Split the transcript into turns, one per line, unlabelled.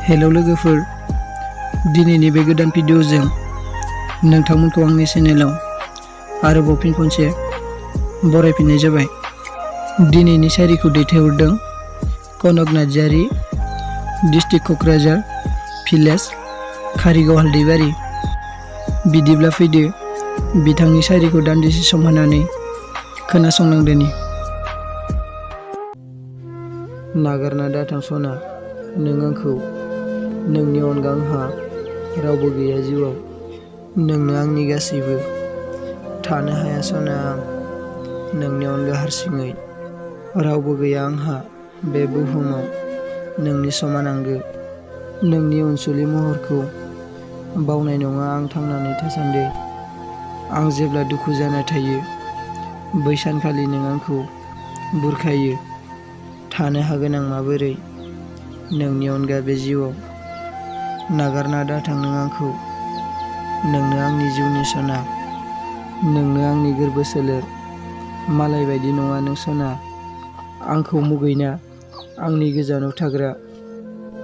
Hello लोगोफोर, दिनैनि बे गोदान भिडिअ'जों नोंथांमोनखौ आंनि चेनेलाव आरोबाव फिन खनसे बरायफिननाय जाबाय। दिनैनि शायरिखौ दैथायहरदों कनक नार्जारि, डिस्ट्रिक्ट क'क्राझार, भिलेज कारिगाव हालदैबारि। बिदिब्ला फैदो बिथांनि शायरिखौ दान्दिसे सम होनानै खोनासंनांदोनि। नागारना दाथां सना नों आंखौ, नोंनि अनगा आंहा रावबो गैया जिउआव। नोंनो आंनि गासैबो, थानो हाया सना आं नोंनि अनगा हारसिङै। रावबो गैया आंहा बे बुहुमाव नोंनि समान आंगो। नोंनि अनसुलि महरखौ बावनाय नङा आं थांनानै थासान्दि। आं जेब्ला दुखु जाना थायो बै सानखालि नों आंखौ बुरखायो। थानो हागोन आं माबोरै नोंनि अनगा बे जिउआव। नागारना दाथां नों आंखौ, नोंनो आंनि जिउनि सना, नोंनो आंनि गोरबो सोलेर। मालाय बायदि नङा नों सना, आंखौ मुगैना आंनि गोजानाव थाग्रा